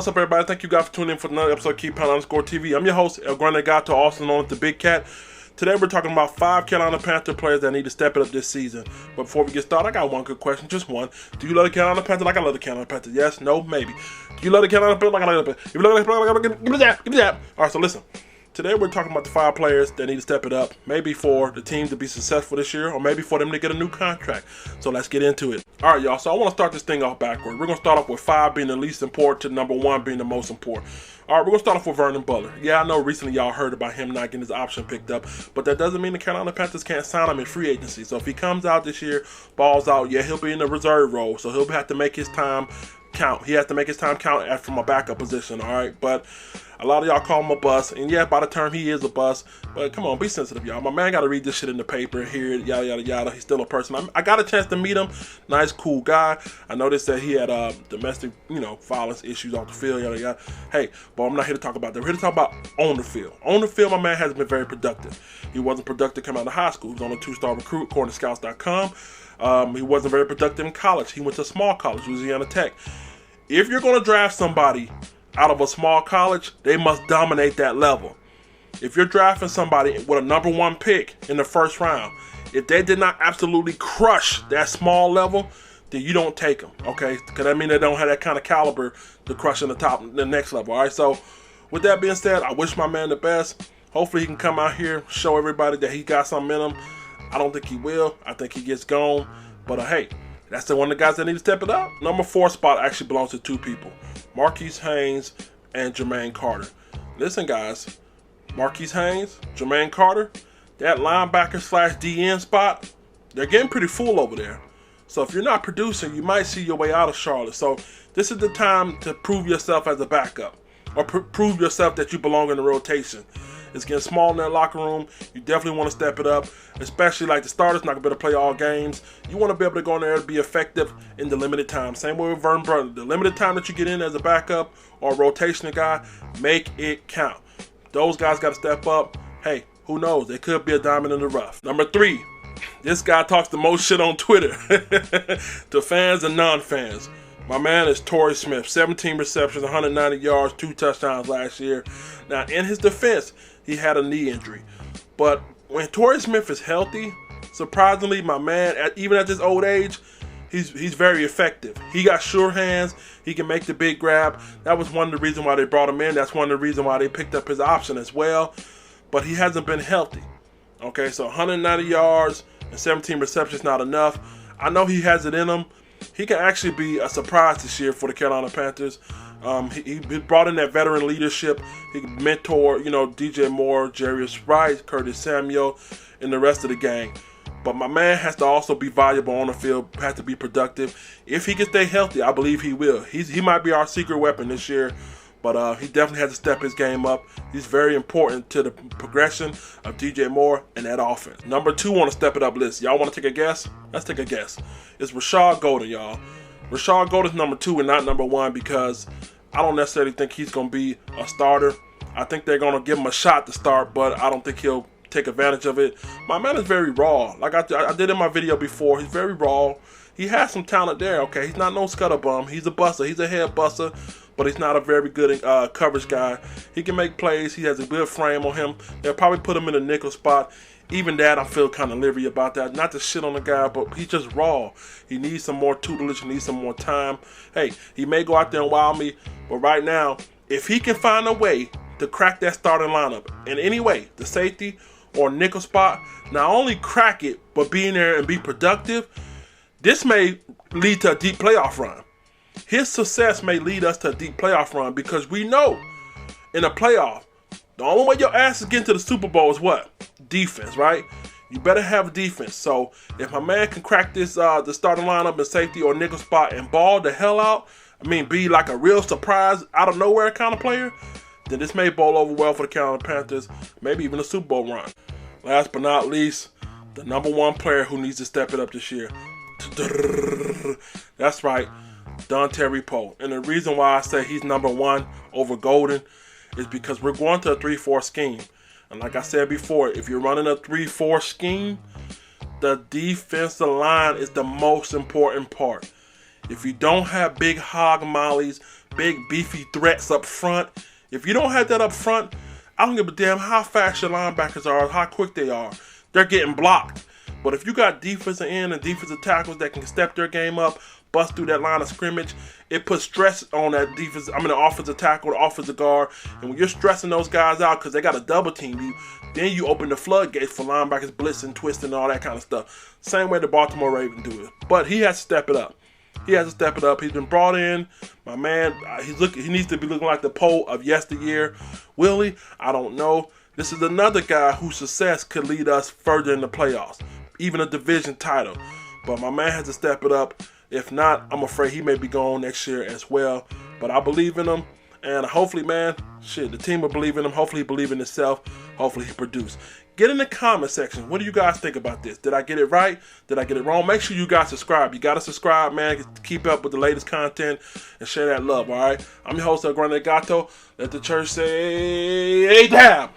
What's up, everybody? Thank you guys for tuning in for another episode of Keep_TV. I'm your host, Grande, Gato, also known as the Big Cat. Today we're talking about 5 Carolina Panther players that need to step it up this season. But before we get started, I got one good question, just one. Do you love the Carolina Panthers like I love the Carolina Panthers? Yes, no, maybe. Do you love the Carolina Panthers like I love the Panthers? If you love the Carolina Panthers, give me that. Alright, so listen. Today we're talking about the 5 players that need to step it up, maybe for the team to be successful this year, or maybe for them to get a new contract. So let's get into it. Alright, y'all, so I want to start this thing off backwards. We're going to start off with 5 being the least important to number 1 being the most important. Alright, we're going to start off with Vernon Butler. Yeah, I know recently y'all heard about him not getting his option picked up, but that doesn't mean the Carolina Panthers can't sign him in free agency. So if he comes out this year, balls out, yeah, he'll be in the reserve role, so he'll have to make his time count. He has to make his time count from a backup position, alright? But a lot of y'all call him a bust, and yeah, by the term, he is a bust. But come on, be sensitive, y'all. My man got to read this shit in the paper, hear it, yada, yada, yada. He's still a person. I got a chance to meet him. Nice, cool guy. I noticed that he had domestic, violence issues off the field, yada, yada. Hey, but I'm not here to talk about that. We're here to talk about on the field. On the field, my man hasn't been very productive. He wasn't productive coming out of high school. He was on a 2-star recruit, according to Scouts.com. He wasn't very productive in college. He went to a small college, Louisiana Tech. If you're going to draft somebody out of a small college, they must dominate that level. If you're drafting somebody with a number 1 pick in the first round, if they did not absolutely crush that small level, then you don't take them, okay? Because that means they don't have that kind of caliber to crush in the next level, all right? So with that being said, I wish my man the best. Hopefully he can come out here, show everybody that he got something in him. I don't think he will. I think he gets gone. But hey, that's the one of the guys that need to step it up. Number 4 spot actually belongs to 2 people. Marquise Haynes and Jermaine Carter. Listen, guys. Marquise Haynes, Jermaine Carter, that linebacker / DN spot, they're getting pretty full over there. So if you're not producing, you might see your way out of Charlotte. So this is the time to prove yourself as a backup, or prove yourself that you belong in the rotation. It's getting small in that locker room. You definitely want to step it up, especially like the starters not going to be able to play all games. You want to be able to go in there and be effective in the limited time. Same way with Vernon Butler. The limited time that you get in as a backup or a rotational guy, make it count. Those guys got to step up. Hey, who knows? They could be a diamond in the rough. Number 3, this guy talks the most shit on Twitter to fans and non-fans. My man is Torrey Smith, 17 receptions, 190 yards, 2 touchdowns last year. Now, in his defense, he had a knee injury. But when Torrey Smith is healthy, surprisingly, my man, even at this old age, he's very effective. He got sure hands. He can make the big grab. That was one of the reasons why they brought him in. That's one of the reasons why they picked up his option as well. But he hasn't been healthy. Okay, so 190 yards and 17 receptions not enough. I know he has it in him. He can actually be a surprise this year for the Carolina Panthers. He brought in that veteran leadership. He can mentor, DJ Moore, Jarius Wright, Curtis Samuel, and the rest of the gang. But my man has to also be valuable on the field, has to be productive. If he can stay healthy, I believe he will. He might be our secret weapon this year, but he definitely has to step his game up. He's very important to the progression of DJ Moore and that offense. Number 2 on the step it up list. Y'all want to take a guess? Let's take a guess. It's Rashard Higgins, y'all. Rashard Higgins is number 2 and not number 1 because I don't necessarily think he's going to be a starter. I think they're going to give him a shot to start, but I don't think he'll take advantage of it. My man is very raw. Like I did in my video before, he's very raw. He has some talent there, okay? He's not no scuttlebum. He's a buster. He's a head buster, but he's not a very good coverage guy. He can make plays. He has a good frame on him. They'll probably put him in a nickel spot. Even that, I feel kind of leery about that. Not to shit on the guy, but he's just raw. He needs some more tutelage. He needs some more time. Hey, he may go out there and wow me, but right now, if he can find a way to crack that starting lineup in any way, the safety or nickel spot, not only crack it, but be in there and be productive, this may lead to a deep playoff run. His success may lead us to a deep playoff run because we know in a playoff, the only way your ass is getting to the Super Bowl is what? Defense, right? You better have defense. So if my man can crack this the starting lineup in safety or nickel spot and ball the hell out, be like a real surprise out of nowhere kind of player, then this may bowl over well for the Carolina Panthers, maybe even a Super Bowl run. Last but not least, the number 1 player who needs to step it up this year. That's right, Dontari Poe. And the reason why I say he's number 1 over Golden is because we're going to a 3-4 scheme. And like I said before, if you're running a 3-4 scheme, the defensive line is the most important part. If you don't have big hog mollies, big beefy threats up front, if you don't have that up front, I don't give a damn how fast your linebackers are, how quick they are. They're getting blocked. But if you got defensive end and defensive tackles that can step their game up, bust through that line of scrimmage, it puts stress on that the offensive tackle, the offensive guard. And when you're stressing those guys out because they got to double team you, then you open the floodgates for linebackers blitzing, twisting, and all that kind of stuff. Same way the Baltimore Ravens do it. But he has to step it up. He has to step it up. He's been brought in. My man, he needs to be looking like the Poe of yesteryear. Will he? I don't know. This is another guy whose success could lead us further in the playoffs, even a division title. But my man has to step it up. If not, I'm afraid he may be gone next year as well. But I believe in him. And hopefully, man, the team will believe in him. Hopefully he believes in himself. Hopefully he produces. Get in the comment section. What do you guys think about this? Did I get it right? Did I get it wrong? Make sure you guys subscribe. You got to subscribe, man. Keep up with the latest content and share that love, all right? I'm your host, Grande Gato. Let the church say, hey, damn.